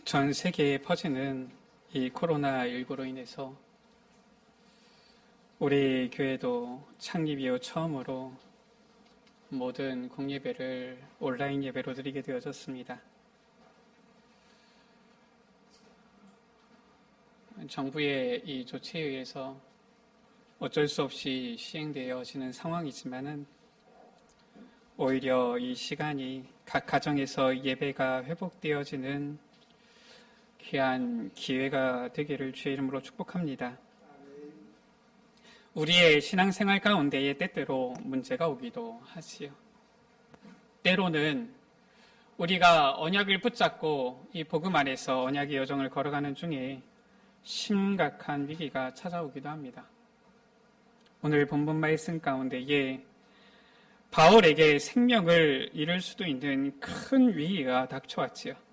전 세계에 퍼지는 이 코로나19로 인해서 우리 교회도 창립 이후 처음으로 모든 공예배를 온라인 예배로 드리게 되어졌습니다. 정부의 이 조치에 의해서 어쩔 수 없이 시행되어지는 상황이지만은 오히려 이 시간이 각 가정에서 예배가 회복되어지는 귀한 기회가 되기를 주의 이름으로 축복합니다. 우리의 신앙생활 가운데에 때때로 문제가 오기도 하지요. 때로는 우리가 언약을 붙잡고 이 복음 안에서 언약의 여정을 걸어가는 중에 심각한 위기가 찾아오기도 합니다. 오늘 본문 말씀 가운데에 바울에게 생명을 잃을 수도 있는 큰 위기가 닥쳐왔지요.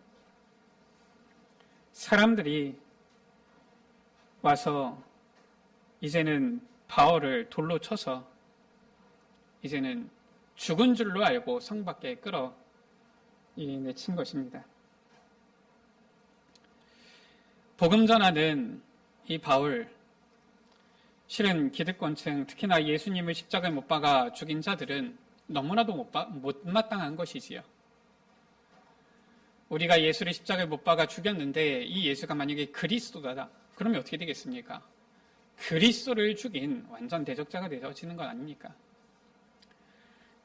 사람들이 와서 이제는 바울을 돌로 쳐서 이제는 죽은 줄로 알고 성 밖에 끌어내친 것입니다. 복음 전하는 이 바울, 실은 기득권층, 특히나 예수님을 십자가에 못 박아 죽인 자들은 너무나도 못마땅한 것이지요. 우리가 예수를 십자가에 못 박아 죽였는데 이 예수가 만약에 그리스도다, 그러면 어떻게 되겠습니까? 그리스도를 죽인 완전 대적자가 되어지는 건 아닙니까?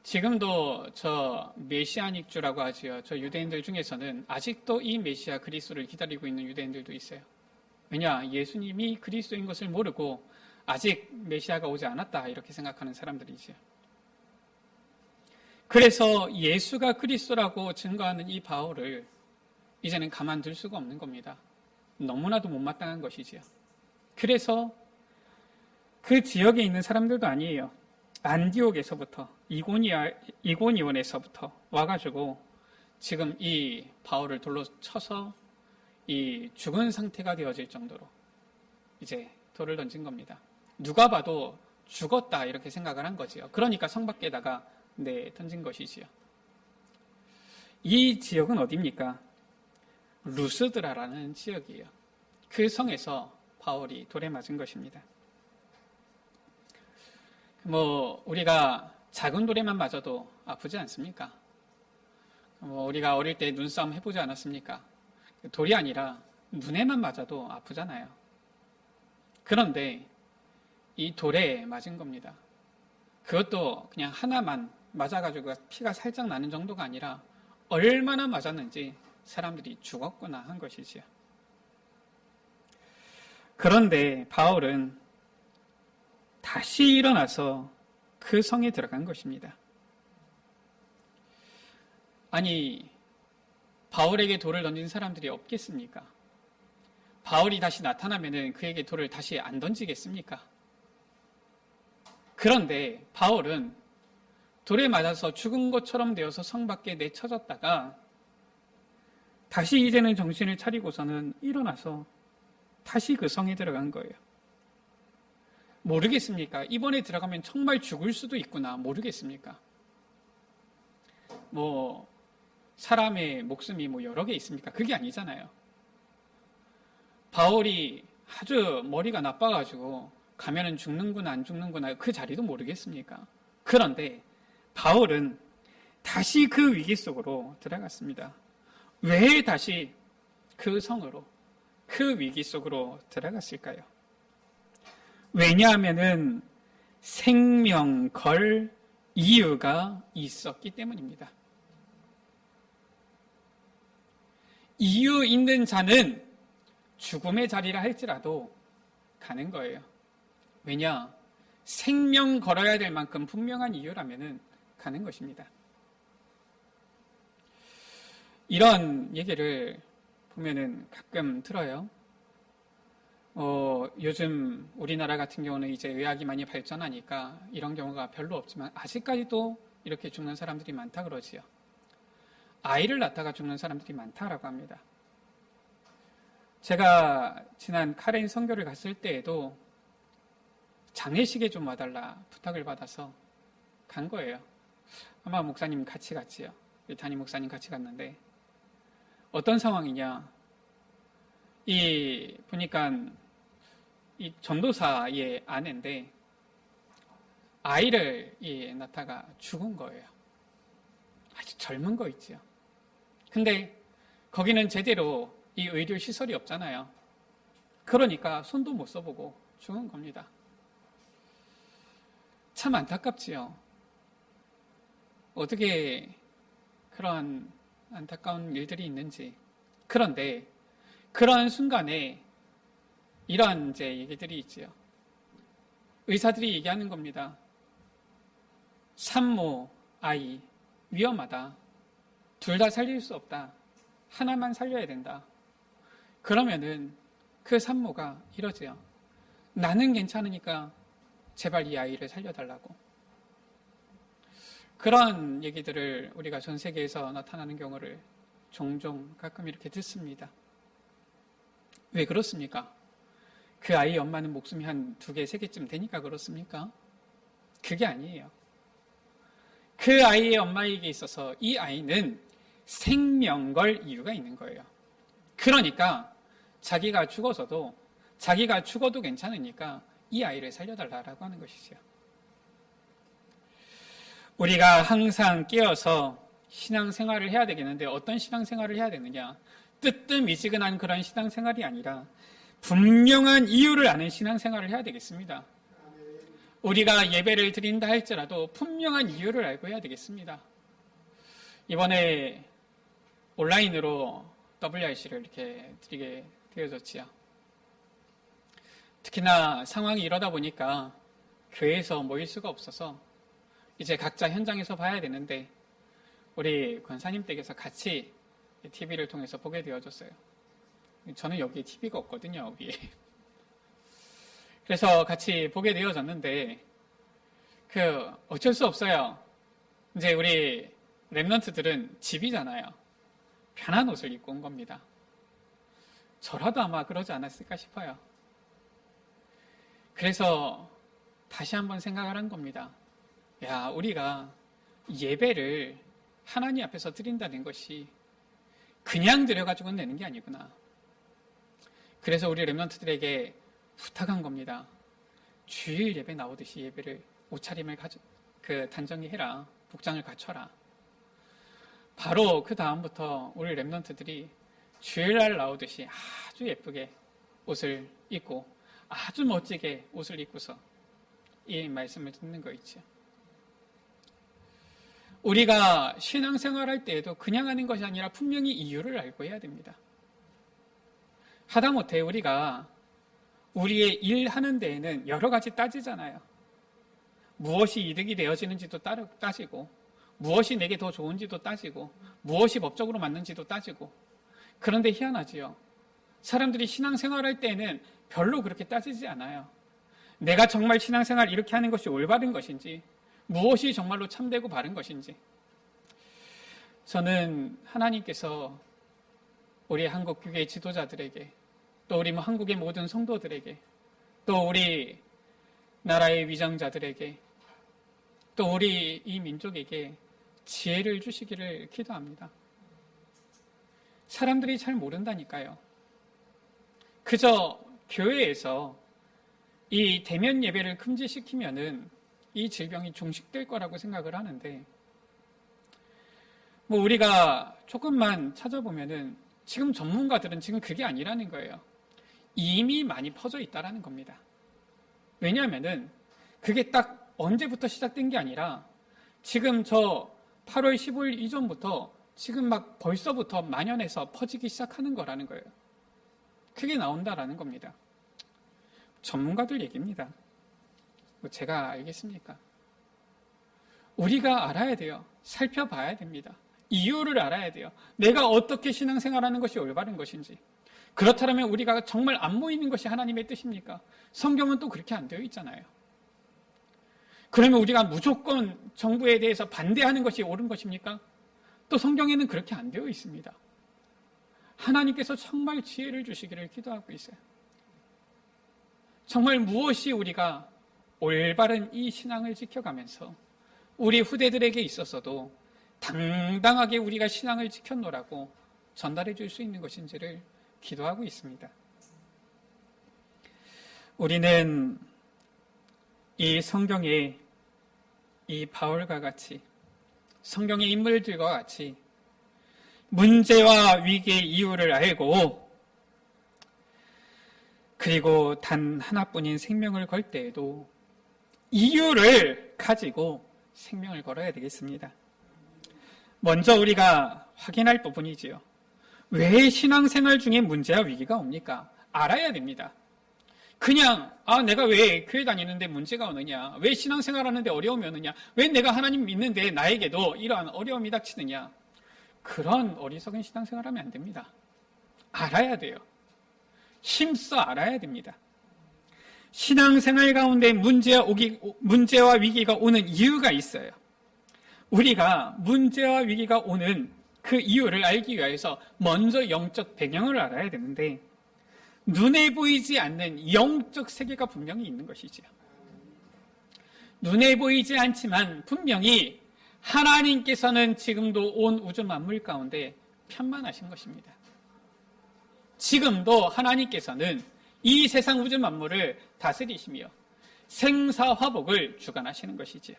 지금도 저 메시아닉주라고 하지요. 저 유대인들 중에서는 아직도 이 메시아 그리스도를 기다리고 있는 유대인들도 있어요. 왜냐? 예수님이 그리스도인 것을 모르고 아직 메시아가 오지 않았다 이렇게 생각하는 사람들이지요. 그래서 예수가 그리스도라고 증거하는 이 바울을 이제는 가만둘 수가 없는 겁니다. 너무나도 못마땅한 것이지요. 그래서 그 지역에 있는 사람들도 아니에요. 안디옥에서부터 이고니온에서부터 와가지고 지금 이 바울을 돌로 쳐서 이 죽은 상태가 되어질 정도로 이제 돌을 던진 겁니다. 누가 봐도 죽었다 이렇게 생각을 한 거지요. 그러니까 성 밖에다가 던진 것이지요. 이 지역은 어디입니까? 루스드라라는 지역이에요. 그 성에서 바울이 돌에 맞은 것입니다. 우리가 작은 돌에만 맞아도 아프지 않습니까? 우리가 어릴 때 눈싸움 해보지 않았습니까? 돌이 아니라 눈에만 맞아도 아프잖아요. 그런데 이 돌에 맞은 겁니다. 그것도 그냥 하나만 맞아가지고 피가 살짝 나는 정도가 아니라 얼마나 맞았는지 사람들이 죽었구나 한 것이지요. 그런데 바울은 다시 일어나서 그 성에 들어간 것입니다. 아니, 바울에게 돌을 던진 사람들이 없겠습니까? 바울이 다시 나타나면은 그에게 돌을 다시 안 던지겠습니까? 그런데 바울은 돌에 맞아서 죽은 것처럼 되어서 성 밖에 내쳐졌다가 다시 이제는 정신을 차리고서는 일어나서 다시 그 성에 들어간 거예요. 모르겠습니까? 이번에 들어가면 정말 죽을 수도 있구나. 모르겠습니까? 사람의 목숨이 여러 개 있습니까? 그게 아니잖아요. 바울이 아주 머리가 나빠가지고 가면은 죽는구나 안 죽는구나 그 자리도 모르겠습니까? 그런데 바울은 다시 그 위기 속으로 들어갔습니다. 왜 다시 그 성으로, 그 위기 속으로 들어갔을까요? 왜냐하면은 생명 걸 이유가 있었기 때문입니다. 이유 있는 자는 죽음의 자리라 할지라도 가는 거예요. 왜냐? 생명 걸어야 될 만큼 분명한 이유라면은 가는 것입니다. 이런 얘기를 보면은 가끔 들어요. 요즘 우리나라 같은 경우는 이제 의학이 많이 발전하니까 이런 경우가 별로 없지만 아직까지도 이렇게 죽는 사람들이 많다 그러지요. 아이를 낳다가 죽는 사람들이 많다라고 합니다. 제가 지난 카레인 선교를 갔을 때에도 장례식에 좀 와달라 부탁을 받아서 간 거예요. 아마 목사님 같이 갔지요. 담임 목사님 같이 갔는데 어떤 상황이냐? 보니까 이 전도사의 아내인데 아이를 낳다가 죽은 거예요. 아주 젊은 거 있지요. 근데 거기는 제대로 이 의료 시설이 없잖아요. 그러니까 손도 못 써보고 죽은 겁니다. 참 안타깝지요. 어떻게 그런 안타까운 일들이 있는지. 그런데 그런 순간에 이런 이제 얘기들이 있지요. 의사들이 얘기하는 겁니다. 산모, 아이, 위험하다. 둘 다 살릴 수 없다. 하나만 살려야 된다. 그러면은 그 산모가 이러지요. 나는 괜찮으니까 제발 이 아이를 살려달라고. 그런 얘기들을 우리가 전 세계에서 나타나는 경우를 종종 가끔 이렇게 듣습니다. 왜 그렇습니까? 그 아이의 엄마는 목숨이 한 2개, 3개쯤 되니까 그렇습니까? 그게 아니에요. 그 아이의 엄마에게 있어서 이 아이는 생명 걸 이유가 있는 거예요. 그러니까 자기가 죽어도 괜찮으니까 이 아이를 살려달라고 하는 것이죠. 우리가 항상 깨어서 신앙생활을 해야 되겠는데 어떤 신앙생활을 해야 되느냐? 뜨뜻미지근한 그런 신앙생활이 아니라 분명한 이유를 아는 신앙생활을 해야 되겠습니다. 우리가 예배를 드린다 할지라도 분명한 이유를 알고 해야 되겠습니다. 이번에 온라인으로 WRC를 이렇게 드리게 되어졌지요. 특히나 상황이 이러다 보니까 교회에서 모일 수가 없어서 이제 각자 현장에서 봐야 되는데 우리 권사님 댁에서 같이 TV를 통해서 보게 되어졌어요. 저는 여기에 TV가 없거든요, 위에. 그래서 같이 보게 되어졌는데 어쩔 수 없어요. 이제 우리 랩런트들은 집이잖아요. 편한 옷을 입고 온 겁니다. 저라도 아마 그러지 않았을까 싶어요. 그래서 다시 한번 생각을 한 겁니다. 야, 우리가 예배를 하나님 앞에서 드린다는 것이 그냥 드려가지고 내는 게 아니구나. 그래서 우리 랩런트들에게 부탁한 겁니다. 주일 예배 나오듯이 예배를 옷차림을 단정히 해라. 복장을 갖춰라. 바로 그 다음부터 우리 랩런트들이 주일날 나오듯이 아주 예쁘게 옷을 입고 아주 멋지게 옷을 입고서 이 말씀을 듣는 거 있죠. 우리가 신앙생활할 때에도 그냥 하는 것이 아니라 분명히 이유를 알고 해야 됩니다. 하다못해 우리가 우리의 일하는 데에는 여러 가지 따지잖아요. 무엇이 이득이 되어지는지도 따지고 무엇이 내게 더 좋은지도 따지고 무엇이 법적으로 맞는지도 따지고. 그런데 희한하지요. 사람들이 신앙생활할 때에는 별로 그렇게 따지지 않아요. 내가 정말 신앙생활 이렇게 하는 것이 올바른 것인지 무엇이 정말로 참되고 바른 것인지. 저는 하나님께서 우리 한국 교회 지도자들에게 또 우리 한국의 모든 성도들에게 또 우리 나라의 위정자들에게 또 우리 이 민족에게 지혜를 주시기를 기도합니다. 사람들이 잘 모른다니까요. 그저 교회에서 이 대면 예배를 금지시키면은 이 질병이 종식될 거라고 생각을 하는데, 우리가 조금만 찾아보면은 지금 전문가들은 지금 그게 아니라는 거예요. 이미 많이 퍼져 있다라는 겁니다. 왜냐하면은 그게 딱 언제부터 시작된 게 아니라 지금 저 8월 15일 이전부터 지금 막 벌써부터 만연해서 퍼지기 시작하는 거라는 거예요. 그게 나온다라는 겁니다. 전문가들 얘기입니다. 제가 알겠습니까? 우리가 알아야 돼요. 살펴봐야 됩니다. 이유를 알아야 돼요. 내가 어떻게 신앙생활하는 것이 올바른 것인지. 그렇다면 우리가 정말 안 모이는 것이 하나님의 뜻입니까? 성경은 또 그렇게 안 되어 있잖아요. 그러면 우리가 무조건 정부에 대해서 반대하는 것이 옳은 것입니까? 또 성경에는 그렇게 안 되어 있습니다. 하나님께서 정말 지혜를 주시기를 기도하고 있어요. 정말 무엇이 우리가 올바른 이 신앙을 지켜가면서 우리 후대들에게 있어서도 당당하게 우리가 신앙을 지켜노라고 전달해 줄 수 있는 것인지를 기도하고 있습니다. 우리는 이 성경에 이 바울과 같이 성경의 인물들과 같이 문제와 위기의 이유를 알고 그리고 단 하나뿐인 생명을 걸 때에도 이유를 가지고 생명을 걸어야 되겠습니다. 먼저 우리가 확인할 부분이지요. 왜 신앙생활 중에 문제와 위기가 옵니까? 알아야 됩니다. 그냥 내가 왜 교회 다니는데 문제가 오느냐, 왜 신앙생활 하는데 어려움이 오느냐, 왜 내가 하나님 믿는데 나에게도 이러한 어려움이 닥치느냐, 그런 어리석은 신앙생활 하면 안 됩니다. 알아야 돼요. 힘써 알아야 됩니다. 신앙생활 가운데 문제와 위기가 오는 이유가 있어요. 우리가 문제와 위기가 오는 그 이유를 알기 위해서 먼저 영적 배경을 알아야 되는데, 눈에 보이지 않는 영적 세계가 분명히 있는 것이지요. 눈에 보이지 않지만 분명히 하나님께서는 지금도 온 우주 만물 가운데 편만하신 것입니다. 지금도 하나님께서는 이 세상 우주 만물을 다스리시며 생사화복을 주관하시는 것이지요.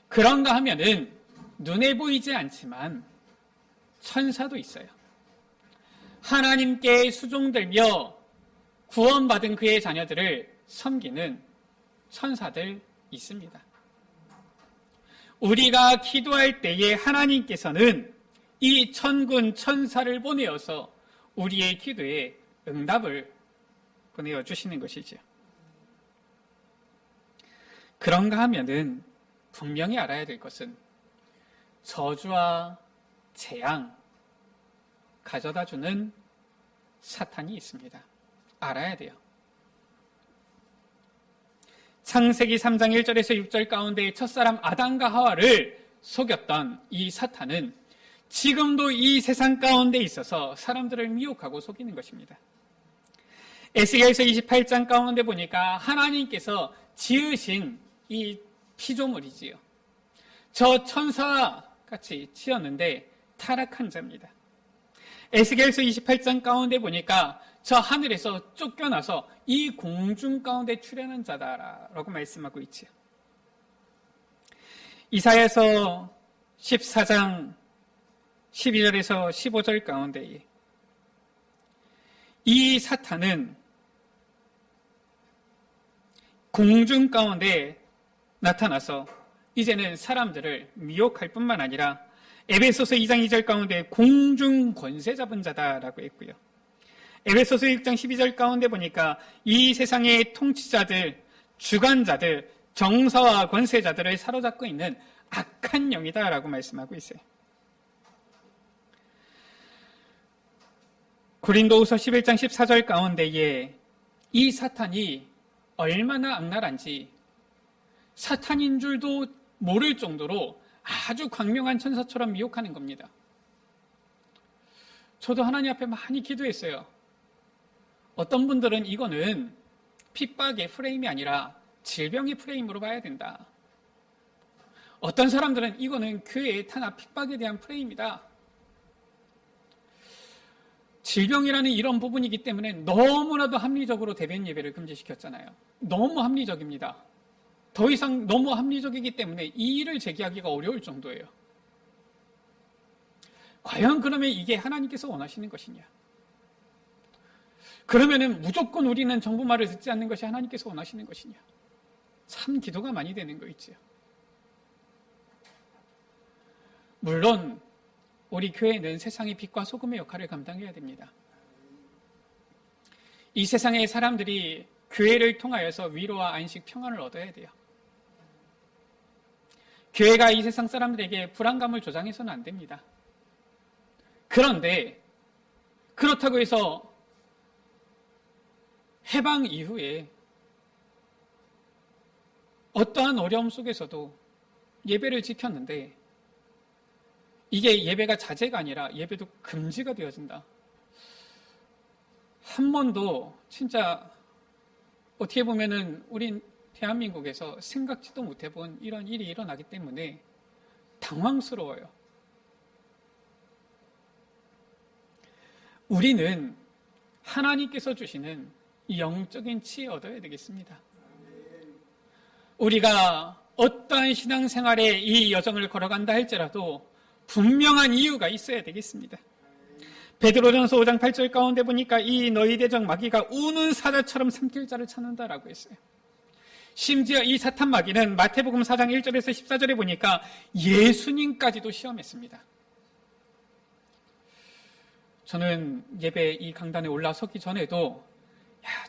그런가 하면은 눈에 보이지 않지만 천사도 있어요. 하나님께 수종들며 구원받은 그의 자녀들을 섬기는 천사들 있습니다. 우리가 기도할 때에 하나님께서는 이 천군 천사를 보내어서 우리의 기도에 응답을 보내어 주시는 것이죠. 그런가 하면은 분명히 알아야 될 것은 저주와 재앙 가져다주는 사탄이 있습니다. 알아야 돼요. 창세기 3장 1절에서 6절 가운데 첫사람 아담과 하와를 속였던 이 사탄은 지금도 이 세상 가운데 있어서 사람들을 미혹하고 속이는 것입니다. 에스겔서 28장 가운데 보니까 하나님께서 지으신 이 피조물이지요. 저 천사와 같이 지었는데 타락한 자입니다. 에스겔서 28장 가운데 보니까 저 하늘에서 쫓겨나서 이 공중 가운데 출현한 자다라고 말씀하고 있지요. 이사야서 14장 12절에서 15절 가운데 이 사탄은 공중 가운데 나타나서 이제는 사람들을 미혹할 뿐만 아니라 에베소서 2장 2절 가운데 공중 권세 잡은 자다라고 했고요. 에베소서 6장 12절 가운데 보니까 이 세상의 통치자들, 주관자들, 정사와 권세자들을 사로잡고 있는 악한 영이다라고 말씀하고 있어요. 고린도후서 11장 14절 가운데에 이 사탄이 얼마나 악랄한지 사탄인 줄도 모를 정도로 아주 광명한 천사처럼 미혹하는 겁니다. 저도 하나님 앞에 많이 기도했어요. 어떤 분들은 이거는 핍박의 프레임이 아니라 질병의 프레임으로 봐야 된다. 어떤 사람들은 이거는 교회의 탄압, 핍박에 대한 프레임이다. 질병이라는 이런 부분이기 때문에 너무나도 합리적으로 대변 예배를 금지시켰잖아요. 너무 합리적입니다. 더 이상 너무 합리적이기 때문에 이 일을 제기하기가 어려울 정도예요. 과연 그러면 이게 하나님께서 원하시는 것이냐? 그러면은 무조건 우리는 정부 말을 듣지 않는 것이 하나님께서 원하시는 것이냐? 참 기도가 많이 되는 거 있지요. 물론 우리 교회는 세상의 빛과 소금의 역할을 감당해야 됩니다. 이 세상의 사람들이 교회를 통하여서 위로와 안식, 평안을 얻어야 돼요. 교회가 이 세상 사람들에게 불안감을 조장해서는 안 됩니다. 그런데 그렇다고 해서 해방 이후에 어떠한 어려움 속에서도 예배를 지켰는데 이게 예배가 자제가 아니라 예배도 금지가 되어진다. 한 번도 진짜 어떻게 보면은 우린 대한민국에서 생각지도 못해본 이런 일이 일어나기 때문에 당황스러워요. 우리는 하나님께서 주시는 이 영적인 지혜 얻어야 되겠습니다. 우리가 어떠한 신앙생활에 이 여정을 걸어간다 할지라도 분명한 이유가 있어야 되겠습니다. 베드로전서 5장 8절 가운데 보니까 이 너희 대적 마귀가 우는 사자처럼 삼킬 자를 찾는다라고 했어요. 심지어 이 사탄 마귀는 마태복음 4장 1절에서 14절에 보니까 예수님까지도 시험했습니다. 저는 예배 이 강단에 올라서기 전에도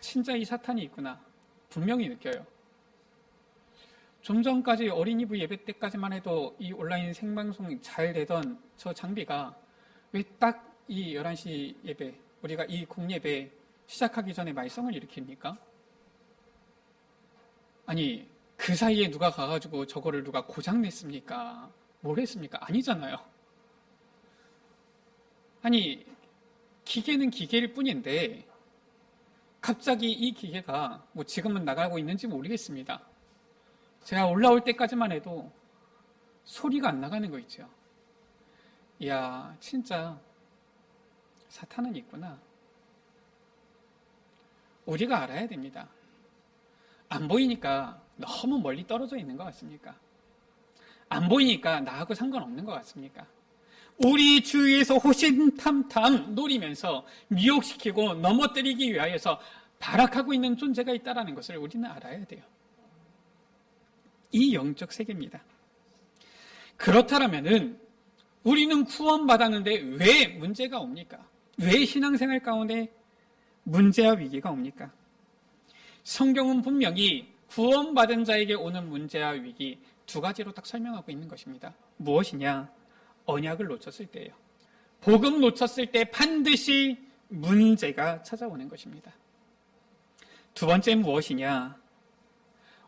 진짜 이 사탄이 있구나 분명히 느껴요. 좀 전까지 어린이부 예배 때까지만 해도 이 온라인 생방송 잘 되던 저 장비가 왜 딱 이 11시 예배, 우리가 이 공예배 시작하기 전에 말썽을 일으킵니까? 아니, 그 사이에 누가 가가지고 저거를 누가 고장냈습니까? 뭘 했습니까? 아니잖아요. 아니, 기계는 기계일 뿐인데 갑자기 이 기계가 뭐 지금은 나가고 있는지 모르겠습니다. 제가 올라올 때까지만 해도 소리가 안 나가는 거 있죠. 이야, 진짜 사탄은 있구나. 우리가 알아야 됩니다. 안 보이니까 너무 멀리 떨어져 있는 것 같습니까? 안 보이니까 나하고 상관없는 것 같습니까? 우리 주위에서 호신탐탐 노리면서 미혹시키고 넘어뜨리기 위하여서 발악하고 있는 존재가 있다는 것을 우리는 알아야 돼요. 이 영적 세계입니다. 그렇다면은 우리는 구원받았는데 왜 문제가 옵니까? 왜 신앙생활 가운데 문제와 위기가 옵니까? 성경은 분명히 구원받은 자에게 오는 문제와 위기 두 가지로 딱 설명하고 있는 것입니다. 무엇이냐? 언약을 놓쳤을 때예요. 복음 놓쳤을 때 반드시 문제가 찾아오는 것입니다. 두 번째 무엇이냐?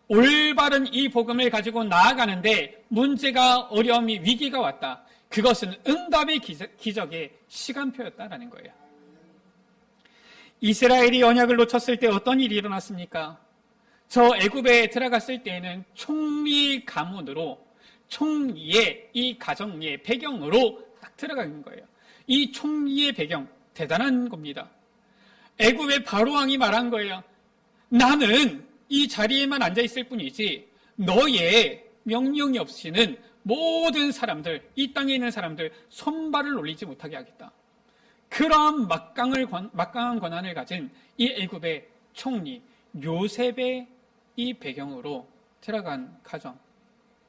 올바른 이 복음을 가지고 나아가는데 문제가, 어려움이, 위기가 왔다. 그것은 응답의 기적의 시간표였다라는 거예요. 이스라엘이 언약을 놓쳤을 때 어떤 일이 일어났습니까? 저 애굽에 들어갔을 때에는 총리 가문으로, 총리의 이 가정의 배경으로 딱 들어가는 거예요. 이 총리의 배경 대단한 겁니다. 애굽의 바로왕이 말한 거예요. 나는 이 자리에만 앉아있을 뿐이지 너의 명령이 없이는 모든 사람들, 이 땅에 있는 사람들 손발을 올리지 못하게 하겠다. 그러한 막강한 권한을 가진 이 애굽의 총리 요셉의 이 배경으로 들어간 가정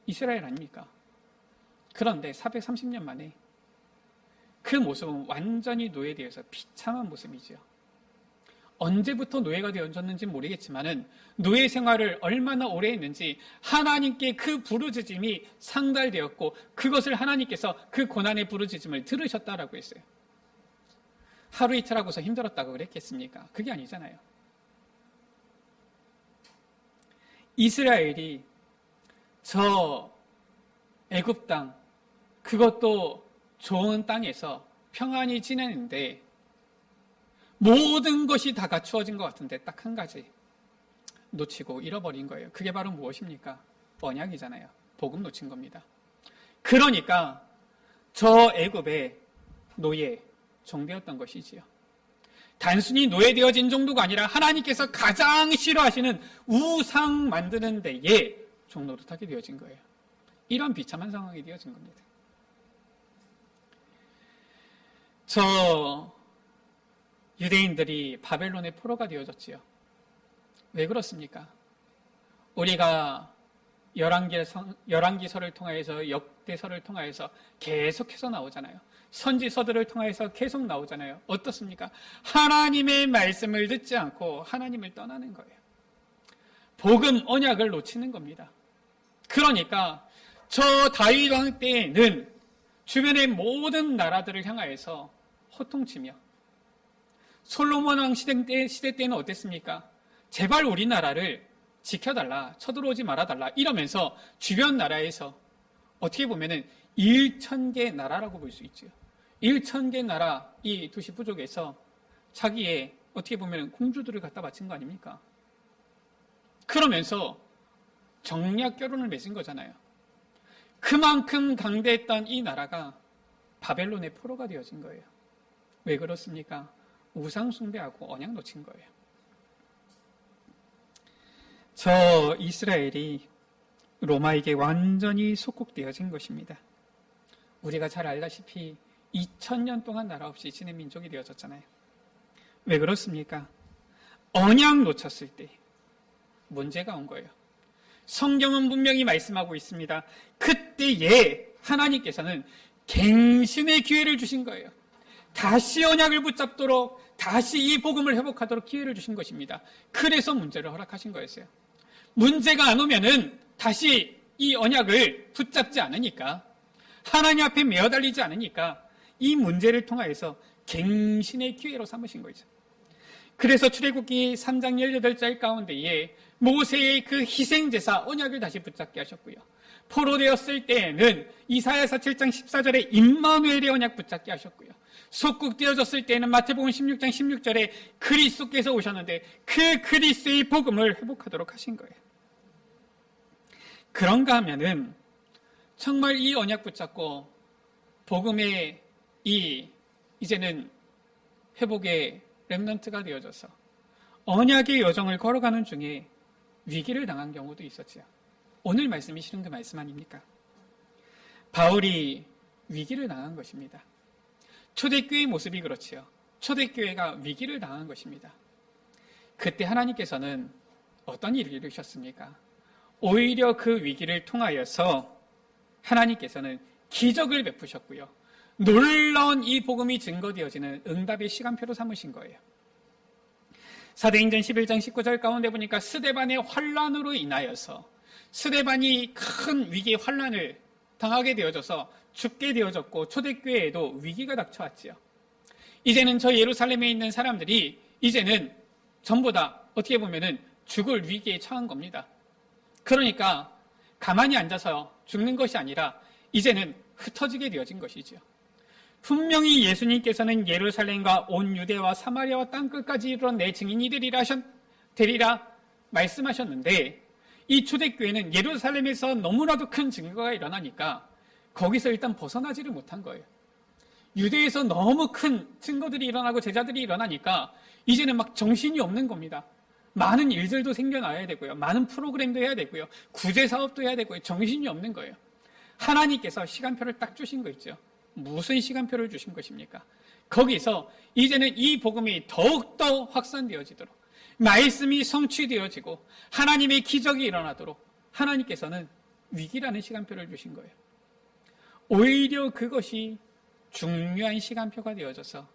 이스라엘 아닙니까? 그런데 430년 만에 그 모습은 완전히 노예되어서 비참한 모습이죠. 언제부터 노예가 되어졌는지 모르겠지만은 노예 생활을 얼마나 오래 했는지 하나님께 그 부르짖음이 상달되었고 그것을 하나님께서 그 고난의 부르짖음을 들으셨다라고 했어요. 하루 이틀 하고서 힘들었다고 그랬겠습니까? 그게 아니잖아요. 이스라엘이 저 애굽 땅, 그것도 좋은 땅에서 평안히 지내는데 모든 것이 다 갖추어진 것 같은데 딱 한 가지 놓치고 잃어버린 거예요. 그게 바로 무엇입니까? 언약이잖아요. 복음 놓친 겁니다. 그러니까 저 애굽의 노예, 종되었던 것이지요. 단순히 노예되어진 정도가 아니라 하나님께서 가장 싫어하시는 우상 만드는 데에 종노릇하게 되어진 거예요. 이런 비참한 상황이 되어진 겁니다. 저 유대인들이 바벨론의 포로가 되어졌지요. 왜 그렇습니까? 우리가 열왕기서를 통하여서 역대서를 통하여서 계속해서 나오잖아요. 선지서들을 통하여서 계속 나오잖아요. 어떻습니까? 하나님의 말씀을 듣지 않고 하나님을 떠나는 거예요. 복음, 언약을 놓치는 겁니다. 그러니까 저 다윗 왕 때에는 주변의 모든 나라들을 향하여서 호통치며 솔로몬 왕 시대 때는 어땠습니까? 제발 우리나라를 지켜달라, 쳐들어오지 말아달라 이러면서 주변 나라에서 어떻게 보면은 1,000개 나라라고 볼 수 있죠. 1,000개 나라 이 도시 부족에서 자기의 어떻게 보면 공주들을 갖다 바친 거 아닙니까? 그러면서 정략 결혼을 맺은 거잖아요. 그만큼 강대했던 이 나라가 바벨론의 포로가 되어진 거예요. 왜 그렇습니까? 우상 숭배하고 언약 놓친 거예요. 저 이스라엘이 로마에게 완전히 속국되어진 것입니다. 우리가 잘 알다시피 2000년 동안 나라 없이 지낸 민족이 되어졌잖아요. 왜 그렇습니까? 언약 놓쳤을 때 문제가 온 거예요. 성경은 분명히 말씀하고 있습니다. 그때에 하나님께서는 갱신의 기회를 주신 거예요. 다시 언약을 붙잡도록, 다시 이 복음을 회복하도록 기회를 주신 것입니다. 그래서 문제를 허락하신 거였어요. 문제가 안 오면은 다시 이 언약을 붙잡지 않으니까, 하나님 앞에 매어달리지 않으니까 이 문제를 통하여서 갱신의 기회로 삼으신 거죠. 그래서 출애굽기 3장 18절 가운데에 모세의 그 희생제사 언약을 다시 붙잡게 하셨고요. 포로되었을 때에는 이사야서 7장 14절에 임마누엘의 언약 붙잡게 하셨고요. 속국되어졌을 때에는 마태복음 16장 16절에 그리스도께서 오셨는데 그 그리스도의 복음을 회복하도록 하신 거예요. 그런가 하면은 정말 이 언약 붙잡고 복음의 이제는 회복의 렘넌트가 되어져서 언약의 여정을 걸어가는 중에 위기를 당한 경우도 있었지요. 오늘 말씀이 실은 그 말씀 아닙니까? 바울이 위기를 당한 것입니다. 초대교회의 모습이 그렇지요. 초대교회가 위기를 당한 것입니다. 그때 하나님께서는 어떤 일을 이루셨습니까? 오히려 그 위기를 통하여서 하나님께서는 기적을 베푸셨고요. 놀라운 이 복음이 증거되어지는 응답의 시간표로 삼으신 거예요. 사도행전 11장 19절 가운데 보니까 스데반의 환란으로 인하여서 스데반이 큰 위기의 환란을 당하게 되어져서 죽게 되어졌고 초대교회에도 위기가 닥쳐왔지요. 이제는 저 예루살렘에 있는 사람들이 이제는 전부 다 어떻게 보면은 죽을 위기에 처한 겁니다. 그러니까 가만히 앉아서 죽는 것이 아니라 이제는 흩어지게 되어진 것이죠. 분명히 예수님께서는 예루살렘과 온 유대와 사마리아와 땅끝까지 이르러 내 증인이 되리라 말씀하셨는데 이 초대교회는 예루살렘에서 너무나도 큰 증거가 일어나니까 거기서 일단 벗어나지를 못한 거예요. 유대에서 너무 큰 증거들이 일어나고 제자들이 일어나니까 이제는 막 정신이 없는 겁니다. 많은 일들도 생겨나야 되고요. 많은 프로그램도 해야 되고요. 구제사업도 해야 되고요. 정신이 없는 거예요. 하나님께서 시간표를 딱 주신 거 있죠. 무슨 시간표를 주신 것입니까? 거기서 이제는 이 복음이 더욱더 확산되어지도록 말씀이 성취되어지고 하나님의 기적이 일어나도록 하나님께서는 위기라는 시간표를 주신 거예요. 오히려 그것이 중요한 시간표가 되어져서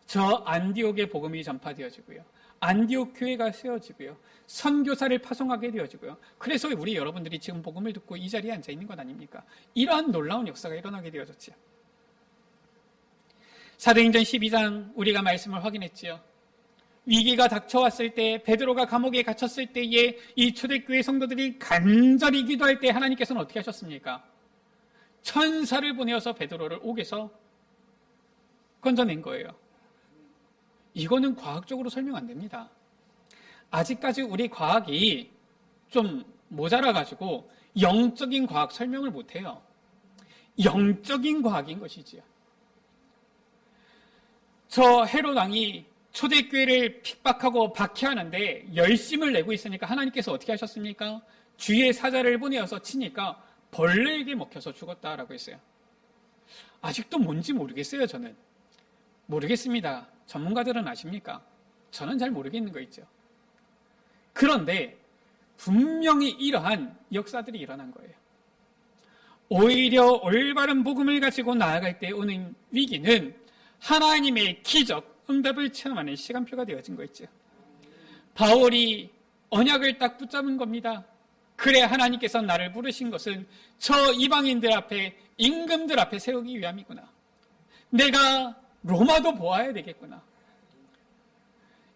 저 안디옥의 복음이 전파되어지고요. 안디옥 교회가 세워지고요. 선교사를 파송하게 되어지고요. 그래서 우리 여러분들이 지금 복음을 듣고 이 자리에 앉아 있는 것 아닙니까? 이러한 놀라운 역사가 일어나게 되어졌지요. 사도행전 12장 우리가 말씀을 확인했지요. 위기가 닥쳐왔을 때 베드로가 감옥에 갇혔을 때에 이 초대교회 성도들이 간절히 기도할 때 하나님께서는 어떻게 하셨습니까? 천사를 보내어서 베드로를 옥에서 건져낸 거예요. 이거는 과학적으로 설명 안 됩니다. 아직까지 우리 과학이 좀 모자라가지고 영적인 과학 설명을 못해요. 영적인 과학인 것이지요. 저 헤롯 왕이 초대교회를 핍박하고 박해하는데 열심을 내고 있으니까 하나님께서 어떻게 하셨습니까? 주의 사자를 보내어서 치니까 벌레에게 먹혀서 죽었다라고 했어요. 아직도 뭔지 모르겠어요. 저는 모르겠습니다. 전문가들은 아십니까? 저는 잘 모르겠는 거 있죠. 그런데 분명히 이러한 역사들이 일어난 거예요. 오히려 올바른 복음을 가지고 나아갈 때 오는 위기는 하나님의 기적, 응답을 체험하는 시간표가 되어진 거 있죠. 바울이 언약을 딱 붙잡은 겁니다. 그래 하나님께서 나를 부르신 것은 저 이방인들 앞에, 임금들 앞에 세우기 위함이구나. 내가 로마도 보아야 되겠구나.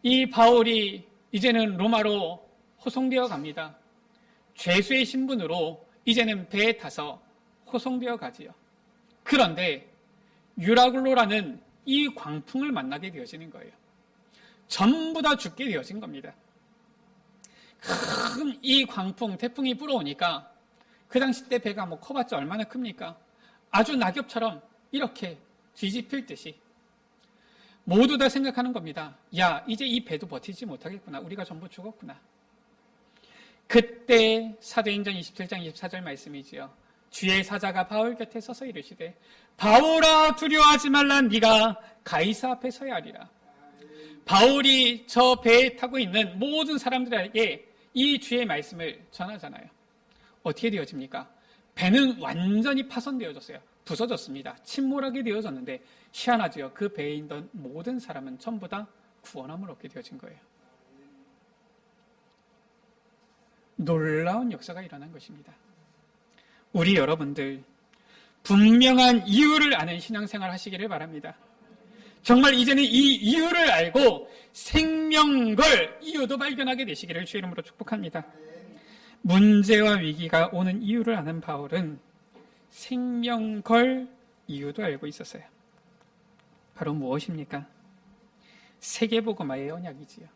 이 바울이 이제는 로마로 호송되어 갑니다. 죄수의 신분으로 이제는 배에 타서 호송되어 가지요. 그런데 유라굴로라는 이 광풍을 만나게 되어지는 거예요. 전부 다 죽게 되어진 겁니다. 큰 이 광풍, 태풍이 불어오니까 그 당시 때 배가 뭐 커봤자 얼마나 큽니까? 아주 낙엽처럼 이렇게 뒤집힐 듯이 모두 다 생각하는 겁니다. 야, 이제 이 배도 버티지 못하겠구나. 우리가 전부 죽었구나. 그때 사도행전 27장 24절 말씀이지요. 주의 사자가 바울 곁에 서서 이르시되 바울아 두려워하지 말라. 네가 가이사 앞에 서야 하리라. 바울이 저 배에 타고 있는 모든 사람들에게 이 주의 말씀을 전하잖아요. 어떻게 되어집니까? 배는 완전히 파손되어졌어요. 부서졌습니다. 침몰하게 되어졌는데 희한하지요. 그 배에 있던 모든 사람은 전부 다 구원함을 얻게 되어진 거예요. 놀라운 역사가 일어난 것입니다. 우리 여러분들 분명한 이유를 아는 신앙생활 하시기를 바랍니다. 정말 이제는 이 이유를 알고 생명 걸 이유도 발견하게 되시기를 주의 이름으로 축복합니다. 문제와 위기가 오는 이유를 아는 바울은 생명 걸 이유도 알고 있었어요. 바로 무엇입니까? 세계복음화의 언약이지요.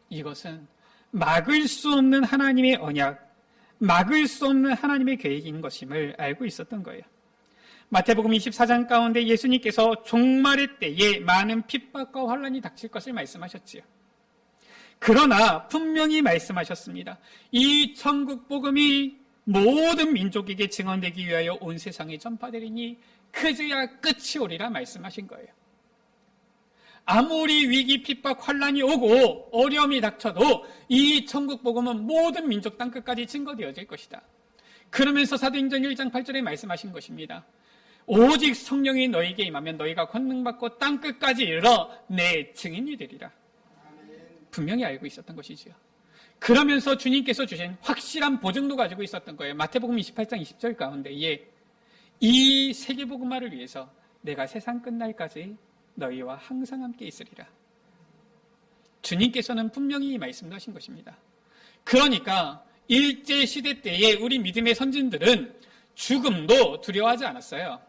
이것은 막을 수 없는 하나님의 언약, 막을 수 없는 하나님의 계획인 것임을 알고 있었던 거예요. 마태복음 24장 가운데 예수님께서 종말의 때에 많은 핍박과 환난이 닥칠 것을 말씀하셨지요. 그러나 분명히 말씀하셨습니다. 이 천국 복음이 모든 민족에게 증언되기 위하여 온 세상에 전파되리니 그제야 끝이 오리라 말씀하신 거예요. 아무리 위기, 핍박, 환난이 오고 어려움이 닥쳐도 이 천국 복음은 모든 민족 땅 끝까지 증거되어질 것이다. 그러면서 사도행전 1장 8절에 말씀하신 것입니다. 오직 성령이 너희에게 임하면 너희가 권능받고 땅 끝까지 이르러 내 증인이 되리라. 분명히 알고 있었던 것이지요. 그러면서 주님께서 주신 확실한 보증도 가지고 있었던 거예요. 마태복음 28장 20절 가운데에 이 세계복음화를 위해서 내가 세상 끝날까지 너희와 항상 함께 있으리라. 주님께서는 분명히 이 말씀도 하신 것입니다. 그러니까 일제시대 때에 우리 믿음의 선진들은 죽음도 두려워하지 않았어요.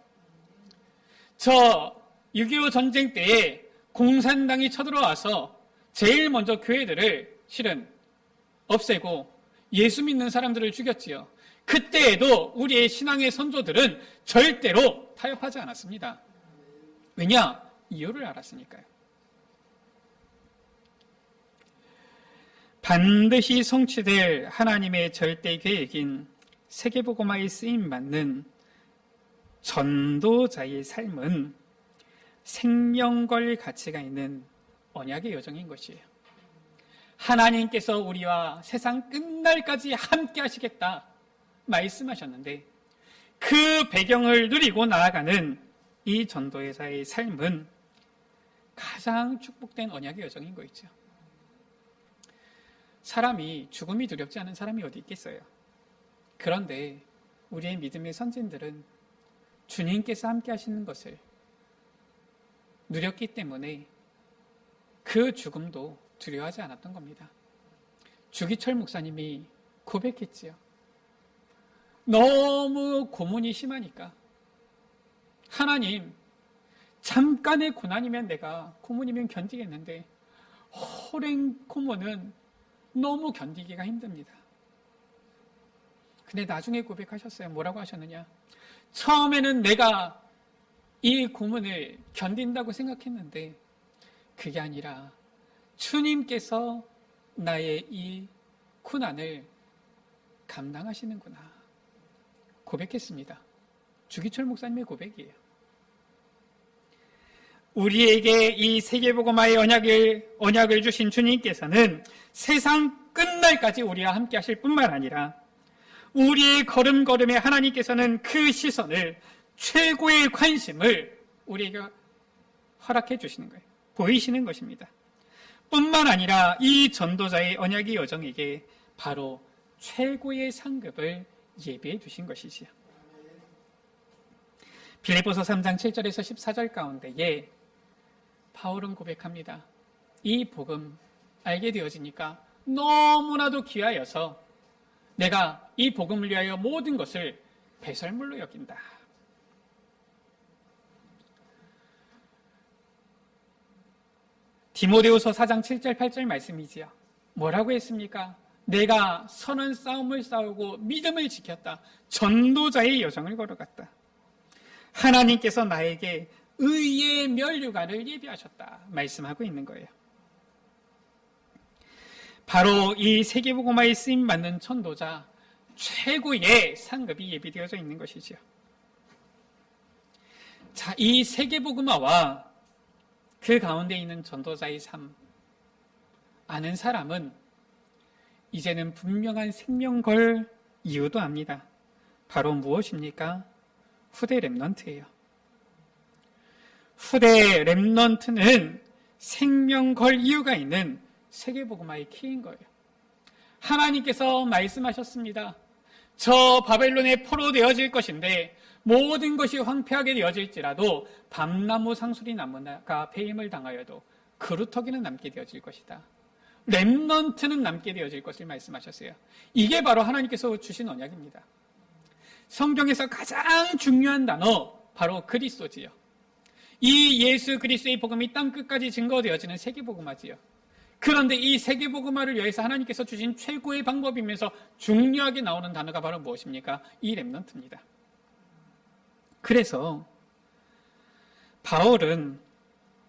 저 6.25 전쟁 때에 공산당이 쳐들어와서 제일 먼저 교회들을 실은 없애고 예수 믿는 사람들을 죽였지요. 그때에도 우리의 신앙의 선조들은 절대로 타협하지 않았습니다. 왜냐? 이유를 알았으니까요. 반드시 성취될 하나님의 절대 계획인 세계복음화에 쓰임받는 전도자의 삶은 생명걸 가치가 있는 언약의 여정인 것이에요. 하나님께서 우리와 세상 끝날까지 함께 하시겠다 말씀하셨는데 그 배경을 누리고 나아가는 이 전도자의 삶은 가장 축복된 언약의 여정인 거 있죠. 사람이 죽음이 두렵지 않은 사람이 어디 있겠어요. 그런데 우리의 믿음의 선진들은 주님께서 함께 하시는 것을 누렸기 때문에 그 죽음도 두려워하지 않았던 겁니다. 주기철 목사님이 고백했지요. 너무 고문이 심하니까 하나님, 잠깐의 고난이면 내가 고문이면 견디겠는데 호랭 고문은 너무 견디기가 힘듭니다. 근데 나중에 고백하셨어요. 뭐라고 하셨느냐? 처음에는 내가 이 고문을 견딘다고 생각했는데 그게 아니라 주님께서 나의 이 고난을 감당하시는구나. 고백했습니다. 주기철 목사님의 고백이에요. 우리에게 이 세계복음화의 언약을 주신 주님께서는 세상 끝날까지 우리와 함께 하실 뿐만 아니라 우리의 걸음걸음에 하나님께서는 그 시선을 최고의 관심을 우리에게 허락해 주시는 거예요. 보이시는 것입니다. 뿐만 아니라 이 전도자의 언약의 여정에게 바로 최고의 상급을 예비해 두신 것이지요. 빌립보서 3장 7절에서 14절 가운데에 바울은 고백합니다. 이 복음 알게 되어지니까 너무나도 귀하여서 내가 이 복음을 위하여 모든 것을 배설물로 여긴다. 디모데후서 4장 7절 8절 말씀이지요. 뭐라고 했습니까? 내가 선한 싸움을 싸우고 믿음을 지켰다. 전도자의 여정을 걸어갔다. 하나님께서 나에게 의의 면류관을 예비하셨다 말씀하고 있는 거예요. 바로 이 세계복음화에 쓰임받는 전도자 최고의 상급이 예비되어져 있는 것이지요. 자, 이 세계복음화와 그 가운데 있는 전도자의 삶 아는 사람은 이제는 분명한 생명 걸 이유도 압니다. 바로 무엇입니까? 후대 렘넌트예요. 후대 렘넌트는 생명 걸 이유가 있는 세계복음화의 키인 거예요. 하나님께서 말씀하셨습니다. 저 바벨론에 포로되어질 것인데 모든 것이 황폐하게 되어질지라도 밤나무 상수리 나무가 배임을 당하여도 그루터기는 남게 되어질 것이다. 렘넌트는 남게 되어질 것을 말씀하셨어요. 이게 바로 하나님께서 주신 언약입니다. 성경에서 가장 중요한 단어 바로 그리스도지요. 이 예수 그리스도의 복음이 땅 끝까지 증거되어지는 세계복음화지요. 그런데 이 세계복음화를 위해서 하나님께서 주신 최고의 방법이면서 중요하게 나오는 단어가 바로 무엇입니까? 이 렘넌트입니다. 그래서 바울은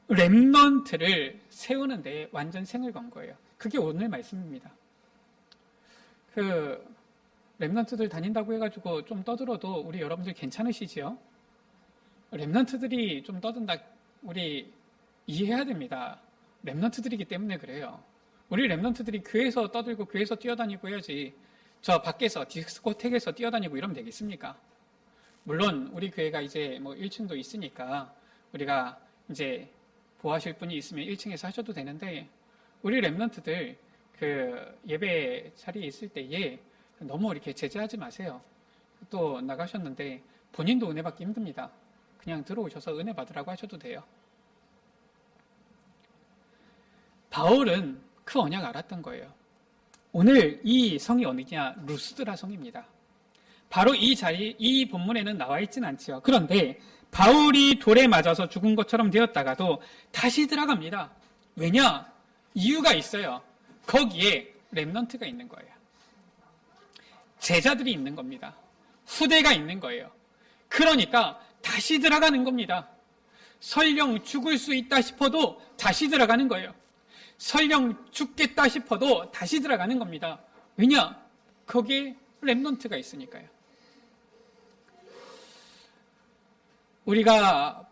렘넌트를 세우는 데 완전 생을 건 거예요. 그게 오늘 말씀입니다. 렘넌트들 다닌다고 해가지고 좀 떠들어도 우리 여러분들 괜찮으시지요? 렘넌트들이 좀 떠든다 우리 이해해야 됩니다. 렘넌트들이기 때문에 그래요. 우리 렘넌트들이 교회에서 떠들고 교회에서 뛰어다니고 해야지 저 밖에서 디스코텍에서 뛰어다니고 이러면 되겠습니까? 물론 우리 교회가 이제 뭐 1층도 있으니까 우리가 이제 보호하실 분이 있으면 1층에서 하셔도 되는데 우리 렘넌트들 예배 자리에 있을 때에 너무 이렇게 제재하지 마세요. 또 나가셨는데 본인도 은혜 받기 힘듭니다. 그냥 들어오셔서 은혜 받으라고 하셔도 돼요. 바울은 그 언약 알았던 거예요. 오늘 이 성이 어디냐? 루스드라 성입니다. 바로 이 본문에는 나와 있진 않지요. 그런데 바울이 돌에 맞아서 죽은 것처럼 되었다가도 다시 들어갑니다. 왜냐? 이유가 있어요. 거기에 렘넌트가 있는 거예요. 제자들이 있는 겁니다. 후대가 있는 거예요. 그러니까 다시 들어가는 겁니다. 설령 죽을 수 있다 싶어도 다시 들어가는 거예요. 설령 죽겠다 싶어도 다시 들어가는 겁니다. 왜냐? 거기에 렘넌트가 있으니까요. 우리가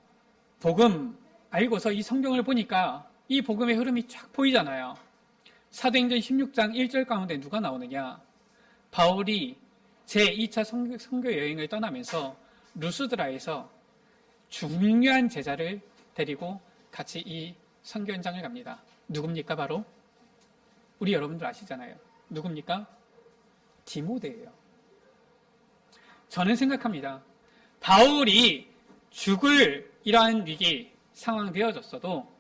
복음 알고서 이 성경을 보니까 이 복음의 흐름이 쫙 보이잖아요. 사도행전 16장 1절 가운데 누가 나오느냐? 바울이 제2차 선교 여행을 떠나면서 루스드라에서 중요한 제자를 데리고 같이 이 선교 현장을 갑니다. 누굽니까? 바로 우리 여러분들 아시잖아요. 누굽니까? 디모데예요. 저는 생각합니다. 바울이 죽을 이러한 위기 상황 되어졌어도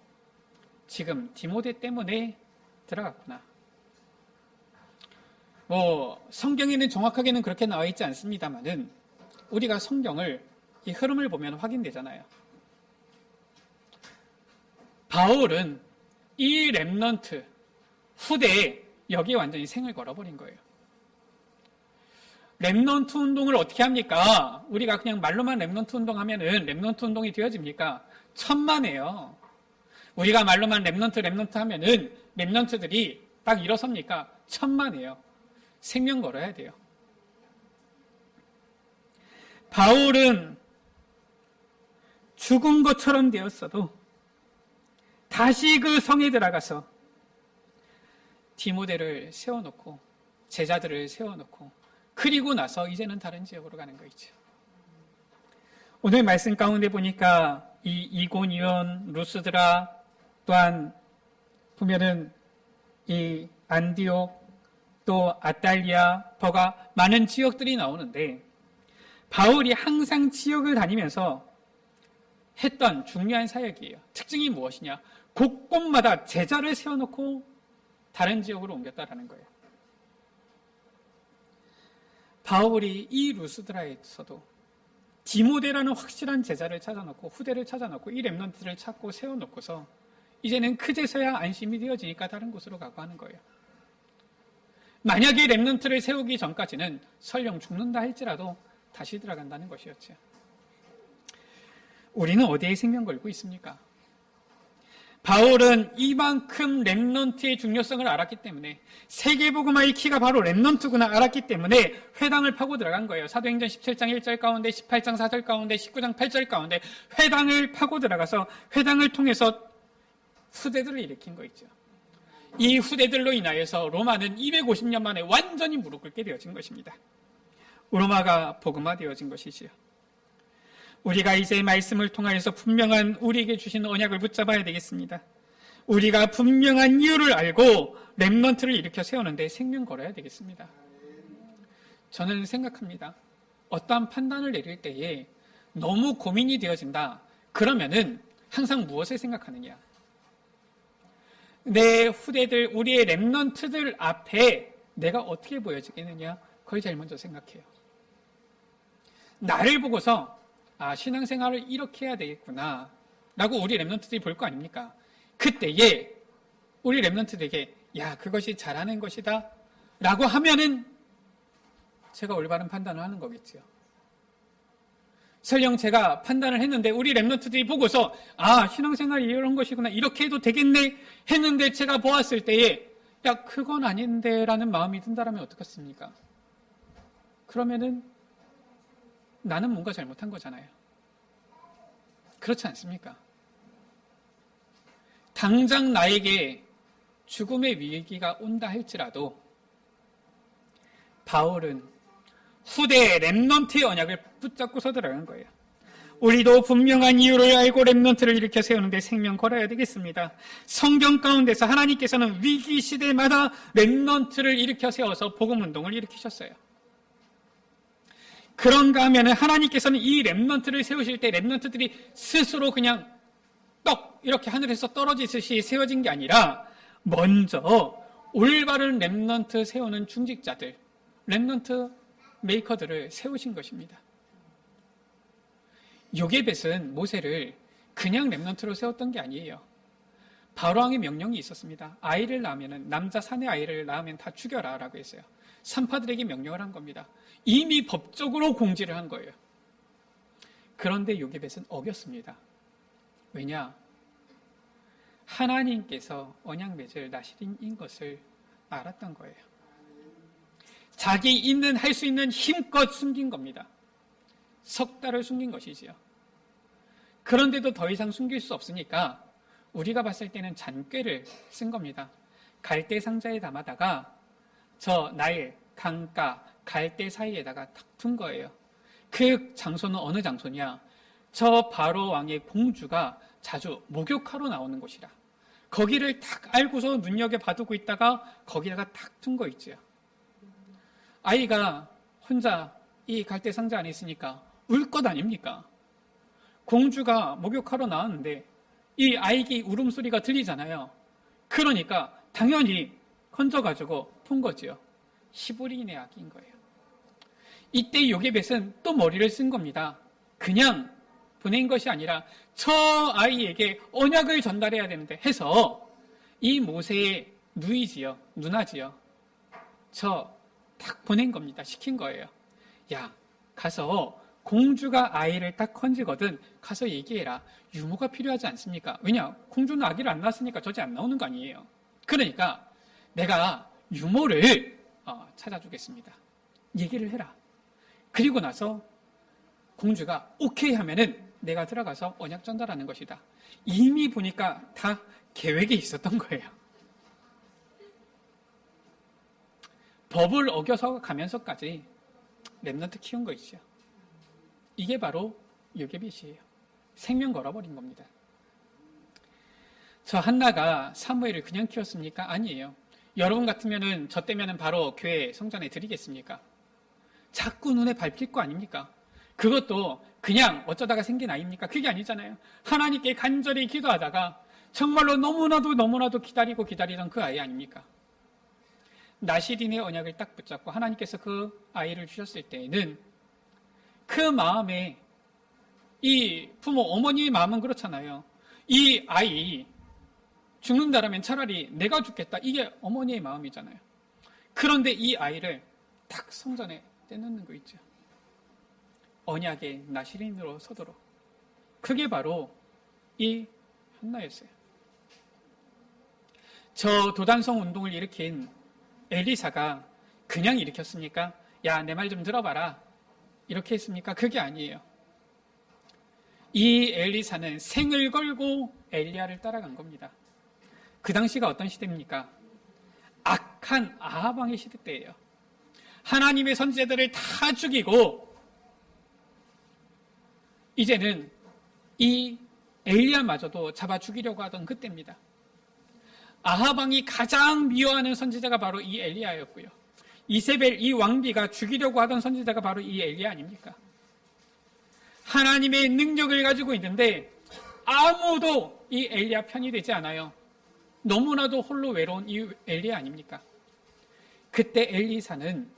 지금 디모데 때문에 들어갔구나. 성경에는 정확하게는 그렇게 나와 있지 않습니다만은 우리가 성경을 이 흐름을 보면 확인되잖아요. 바울은 이 렘넌트 후대에 여기에 완전히 생을 걸어버린 거예요. 렘넌트 운동을 어떻게 합니까? 우리가 그냥 말로만 렘넌트 운동하면은 렘넌트 운동이 되어집니까? 천만에요. 우리가 말로만 렘넌트 하면은 렘넌트들이 딱 일어섭니까? 천만에요. 생명 걸어야 돼요. 바울은 죽은 것처럼 되었어도 다시 그 성에 들어가서 디모데를 세워놓고 제자들을 세워놓고 그리고 나서 이제는 다른 지역으로 가는 거 있죠. 오늘 말씀 가운데 보니까 이 이고니온, 루스드라 또한 보면은 이 안디옥 또 아탈리아, 버가 많은 지역들이 나오는데 바울이 항상 지역을 다니면서 했던 중요한 사역이에요. 특징이 무엇이냐? 곳곳마다 제자를 세워놓고 다른 지역으로 옮겼다라는 거예요. 바울이 이 루스드라에서도 디모데라는 확실한 제자를 찾아놓고 후대를 찾아놓고 이 렘넌트를 찾고 세워놓고서 이제는 그제서야 안심이 되어지니까 다른 곳으로 가고 하는 거예요. 만약에 렘넌트를 세우기 전까지는 설령 죽는다 할지라도 다시 들어간다는 것이었죠. 우리는 어디에 생명 걸고 있습니까? 바울은 이만큼 렘넌트의 중요성을 알았기 때문에 세계복음화의 키가 바로 렘넌트구나 알았기 때문에 회당을 파고 들어간 거예요. 사도행전 17장 1절 가운데 18장 4절 가운데 19장 8절 가운데 회당을 파고 들어가서 회당을 통해서 후대들을 일으킨 거 있죠. 이 후대들로 인하여서 로마는 250년 만에 완전히 무릎 꿇게 되어진 것입니다. 로마가 복음화되어진 것이지요. 우리가 이제 말씀을 통하여서 분명한 우리에게 주신 언약을 붙잡아야 되겠습니다. 우리가 분명한 이유를 알고 렘넌트를 일으켜 세우는데 생명 걸어야 되겠습니다. 저는 생각합니다. 어떠한 판단을 내릴 때에 너무 고민이 되어진다. 그러면은 항상 무엇을 생각하느냐? 내 후대들, 우리의 렘넌트들 앞에 내가 어떻게 보여지겠느냐? 그걸 제일 먼저 생각해요. 나를 보고서 신앙생활을 이렇게 해야 되겠구나 라고 우리 렘넌트들이 볼 거 아닙니까? 그때에 우리 렘넌트들에게 그것이 잘하는 것이다 라고 하면은 제가 올바른 판단을 하는 거겠죠. 설령 제가 판단을 했는데 우리 렘넌트들이 보고서 신앙생활이 이런 것이구나 이렇게 해도 되겠네 했는데 제가 보았을 때에 그건 아닌데 라는 마음이 든다면 어떻겠습니까? 그러면은 나는 뭔가 잘못한 거잖아요. 그렇지 않습니까? 당장 나에게 죽음의 위기가 온다 할지라도 바울은 후대의 렘넌트의 언약을 붙잡고서 들어간 거예요. 우리도 분명한 이유를 알고 렘넌트를 일으켜 세우는데 생명 걸어야 되겠습니다. 성경 가운데서 하나님께서는 위기 시대마다 렘넌트를 일으켜 세워서 복음운동을 일으키셨어요. 그런가 하면 하나님께서는 이 렘넌트를 세우실 때 렘넌트들이 스스로 그냥 떡 이렇게 하늘에서 떨어지듯이 세워진 게 아니라 먼저 올바른 렘넌트 세우는 중직자들, 렘넌트 메이커들을 세우신 것입니다. 요게벳은 모세를 그냥 렘넌트로 세웠던 게 아니에요. 바로왕의 명령이 있었습니다. 아이를 낳으면 남자 사내 아이를 낳으면 다 죽여라 라고 했어요. 산파들에게 명령을 한 겁니다. 이미 법적으로 공지를 한 거예요. 그런데 요게벳은 어겼습니다. 왜냐? 하나님께서 언약 맺을 나실인인 것을 알았던 거예요. 자기 있는 할 수 있는 힘껏 숨긴 겁니다. 석 달을 숨긴 것이지요. 그런데도 더 이상 숨길 수 없으니까 우리가 봤을 때는 잔꾀를 쓴 겁니다. 갈대 상자에 담아다가 저 나일, 강가, 갈대 사이에다가 탁 둔 거예요. 그 장소는 어느 장소냐? 저 바로 왕의 공주가 자주 목욕하러 나오는 곳이라. 거기를 탁 알고서 눈여겨봐두고 있다가 거기다가 탁 둔 거 있죠. 아이가 혼자 이 갈대 상자 안에 있으니까 울 것 아닙니까? 공주가 목욕하러 나왔는데 이 아이기 울음소리가 들리잖아요. 그러니까 당연히 건져가지고 푼 거지요. 히브리인의 악인 거예요. 이때 요게벳은 또 머리를 쓴 겁니다. 그냥 보낸 것이 아니라 저 아이에게 언약을 전달해야 되는데 해서 이 모세의 누나지요. 저 딱 보낸 겁니다. 시킨 거예요. 가서 공주가 아이를 딱 건지거든 가서 얘기해라. 유모가 필요하지 않습니까? 왜냐? 공주는 아기를 안 낳았으니까 저지 안 나오는 거 아니에요. 그러니까 내가 유모를 찾아주겠습니다. 얘기를 해라. 그리고 나서 공주가 오케이 하면은 내가 들어가서 언약 전달하는 것이다. 이미 보니까 다 계획에 있었던 거예요. 법을 어겨서 가면서까지 렘넌트 키운 거 있죠. 이게 바로 요게벳이에요. 생명 걸어버린 겁니다. 저 한나가 사무엘을 그냥 키웠습니까? 아니에요. 여러분 같으면은 저 때면은 바로 교회 성전에 드리겠습니까? 자꾸 눈에 밟힐 거 아닙니까? 그것도 그냥 어쩌다가 생긴 아이입니까? 그게 아니잖아요. 하나님께 간절히 기도하다가 정말로 너무나도 기다리던 그 아이 아닙니까? 나실인의 언약을 딱 붙잡고 하나님께서 그 아이를 주셨을 때에는 그 마음에 이 부모, 어머니의 마음은 그렇잖아요. 이 아이 죽는다라면 차라리 내가 죽겠다. 이게 어머니의 마음이잖아요. 그런데 이 아이를 딱 성전에 떼놓는 거 있죠. 언약의 나실인으로 서도록. 그게 바로 이 한나였어요. 저 도단성 운동을 일으킨 엘리사가 그냥 일으켰습니까? 야, 내 말 좀 들어봐라. 이렇게 했습니까? 그게 아니에요. 이 엘리사는 생을 걸고 엘리야를 따라간 겁니다. 그 당시가 어떤 시대입니까? 악한 아합 왕의 시대 때예요. 하나님의 선지자들을 다 죽이고 이제는 이 엘리야마저도 잡아 죽이려고 하던 그때입니다. 아합 왕이 가장 미워하는 선지자가 바로 이 엘리야였고요. 이세벨 이 왕비가 죽이려고 하던 선지자가 바로 이 엘리야 아닙니까? 하나님의 능력을 가지고 있는데 아무도 이 엘리야 편이 되지 않아요. 너무나도 홀로 외로운 이 엘리야 아닙니까? 그때 엘리사는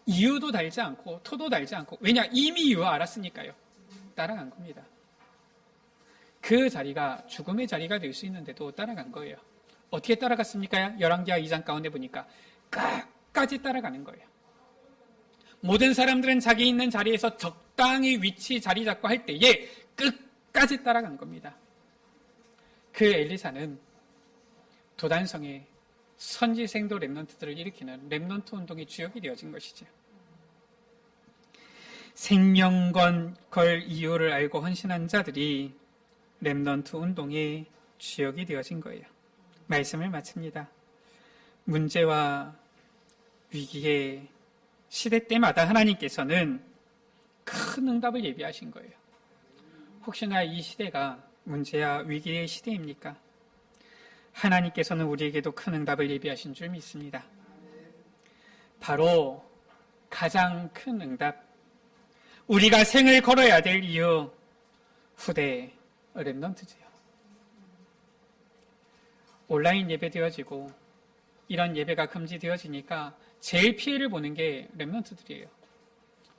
이유도 달지 않고 토도 달지 않고, 왜냐? 이미 이유 알았으니까요. 따라간 겁니다. 그 자리가 죽음의 자리가 될 수 있는데도 따라간 거예요. 어떻게 따라갔습니까? 열왕기하 2장 가운데 보니까 끝까지 따라가는 거예요. 모든 사람들은 자기 있는 자리에서 적당히 위치 자리 잡고 할 때에 끝까지 따라간 겁니다. 그 엘리사는 도단성의 선지생도 렘넌트들을 일으키는 렘넌트 운동의 주역이 되어진 것이죠. 생명 걸 이유를 알고 헌신한 자들이 렘넌트 운동의 주역이 되어진 거예요. 말씀을 마칩니다. 문제와 위기의 시대 때마다 하나님께서는 큰 응답을 예비하신 거예요. 혹시나 이 시대가 문제와 위기의 시대입니까? 하나님께서는 우리에게도 큰 응답을 예비하신 줄 믿습니다. 바로 가장 큰 응답, 우리가 생을 걸어야 될 이유, 후대 렘넌트지요. 온라인 예배 되어지고 이런 예배가 금지되어지니까 제일 피해를 보는 게 렘넌트들이에요.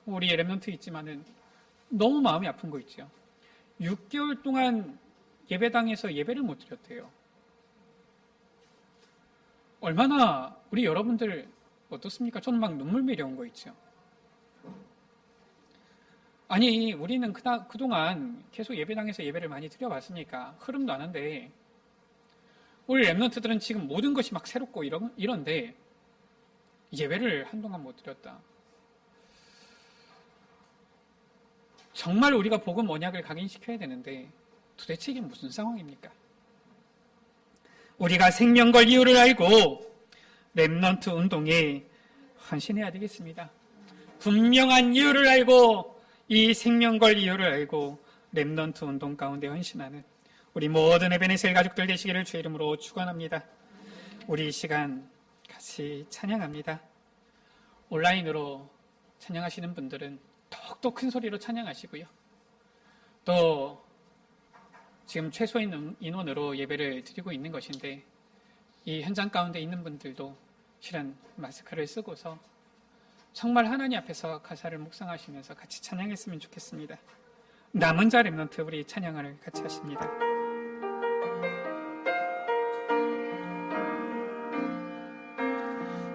우리 렘넌트 있지만은 너무 마음이 아픈 거 있죠. 6개월 동안 예배당에서 예배를 못 드렸대요. 얼마나 우리 여러분들 어떻습니까? 저는 막 눈물 매려운 거 있죠. 아니, 우리는 그동안 계속 예배당에서 예배를 많이 드려봤으니까 흐름도 아는데 우리 렘넌트들은 지금 모든 것이 막 새롭고 이런데 예배를 한동안 못 드렸다. 정말 우리가 복음 언약을 각인시켜야 되는데 도대체 이게 무슨 상황입니까? 우리가 생명 걸 이유를 알고 렘넌트 운동에 헌신해야 되겠습니다. 분명한 이유를 알고 이 생명 걸 이유를 알고 렘넌트 운동 가운데 헌신하는 우리 모든 에베네셀 가족들 되시기를 주의 이름으로 축원합니다. 우리 이 시간 같이 찬양합니다. 온라인으로 찬양하시는 분들은 더욱더 큰 소리로 찬양하시고요. 또 지금 최소인 인원으로 예배를 드리고 있는 것인데 이 현장 가운데 있는 분들도 실은 마스크를 쓰고서 정말 하나님 앞에서 가사를 묵상하시면서 같이 찬양했으면 좋겠습니다. 남은 자 렘넌트 우리 찬양을 같이 하십니다.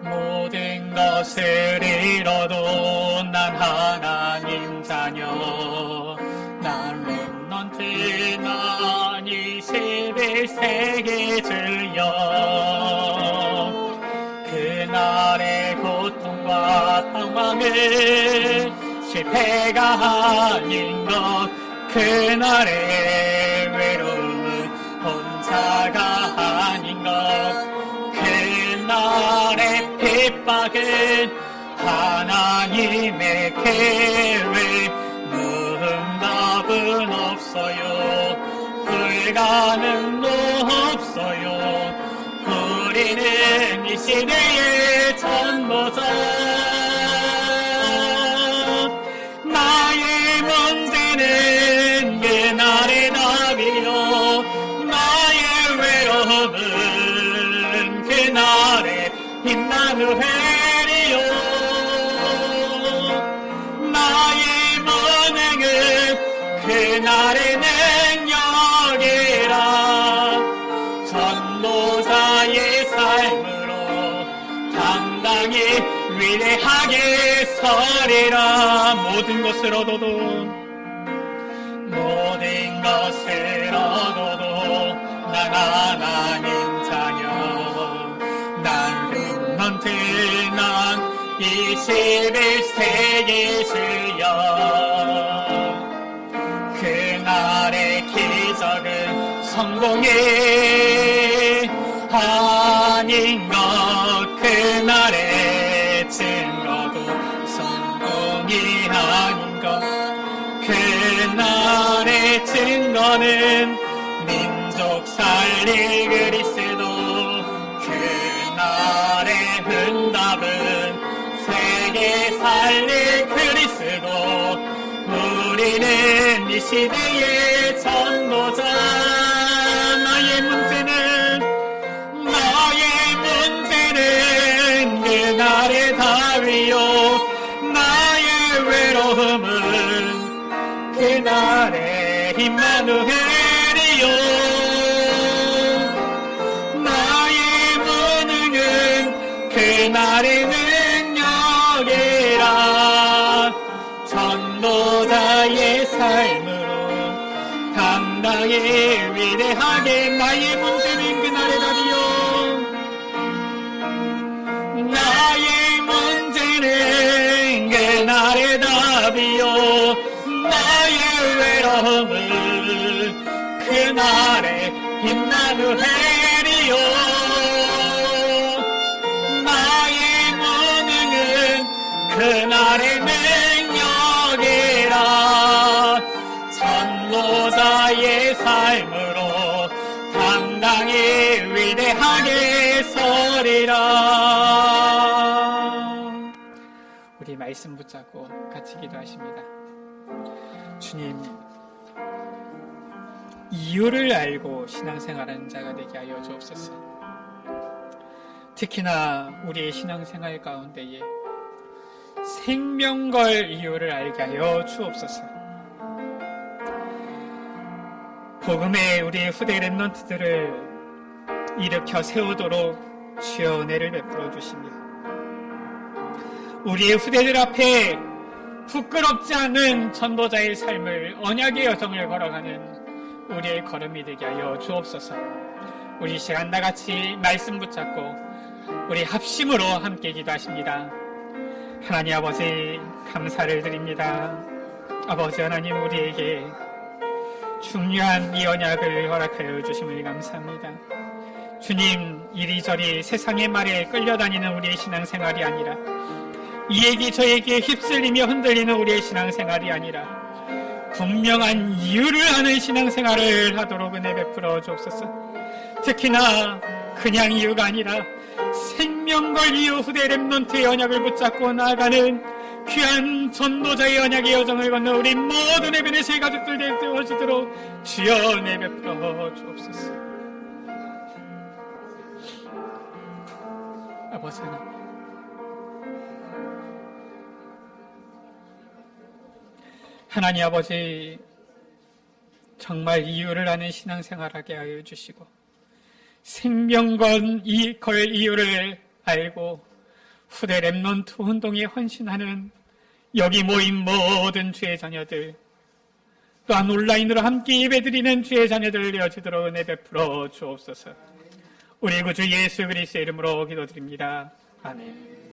모든 것을 잃어도 난 하나님 자녀, 난 렘넌트, 난 21세기 주여. 그날의 고통과 방황은 실패가 아닌 것, 그날의 외로움은 혼자가 아닌 것, 그날의 핍박은 하나님의 계획, 응답은 없어요. 불가능도 없어요. 우리는 이 시대의 전도자. 나의 문제는 그날의 답이요, 나의 외로움은 그날의 임마누엘이요, 나의 무능은 그날의 능력이라. 전도자의 삶으로 당당히 위대하게 서리라. 모든 것을 얻어도 모든 것을 얻어도 난 하나님 자녀. 난 렘넌트, 난 21세기 주여. 그날의 기적은 성공이 아닌 것, 그날의 증거도 성공이 아닌 것. 그날의 증거는 민족 살릴 그리스도. 그날의 응답은 세계 살릴 그리스도. 우리는 이 시대의 전도자. 나의 문제는 그날의 다위요. 나의 외로움은 그날의 임마누엘이요. 나의 무능은 그날의 능력이라. 전도자의 삶으로 당당히 위대하게 나의 문제는 그날의 답이요. 나의 문제는 그날의 답이요. 나의 외로움은 그날의 임마누엘이요. 나의 무능은 그날의 능력이라. 전도자의 삶으로 당당히 위대하게 서리라. 우리 말씀 붙잡고 같이 기도하십니다. 주님, 이유를 알고 신앙생활하는 자가 되게 하여 주옵소서. 특히나 우리의 신앙생활 가운데에 생명 걸 이유를 알게 하여 주옵소서. 복음의 우리 후대 렘넌트들을 일으켜 세우도록 주여 은혜를 베풀어 주시며, 우리의 후대들 앞에 부끄럽지 않은 전도자의 삶을, 언약의 여정을 걸어가는 우리의 걸음이 되게 하여 주옵소서. 우리 시간 다같이 말씀 붙잡고 우리 합심으로 함께 기도하십니다. 하나님 아버지, 감사를 드립니다. 아버지 하나님, 우리에게 중요한 이 언약을 허락하여 주심을 감사합니다. 주님, 이리저리 세상의 말에 끌려다니는 우리의 신앙생활이 아니라, 이 얘기 저 얘기에 휩쓸리며 흔들리는 우리의 신앙생활이 아니라 분명한 이유를 아는 신앙생활을 하도록 은혜 베풀어 주옵소서. 특히나 그냥 이유가 아니라 생명걸 이유 후대 렘넌트의 언약을 붙잡고 나아가는 귀한 전도자의 언약의 여정을 걷는 우리 모든 에베네스의 가족들 되어지도록 주여 은혜 베풀어 주옵소서. 아버지 하나님, 하나님 아버지, 정말 이유를 아는 신앙생활하게 하여 주시고, 생명건 걸 이유를 알고 후대 렘넌트 운동에 헌신하는 여기 모인 모든 주의 자녀들, 또한 온라인으로 함께 예배드리는 주의 자녀들 되어지도록 은혜 베풀어 주옵소서. 우리 구주 예수 그리스도의 이름으로 기도드립니다. 아멘.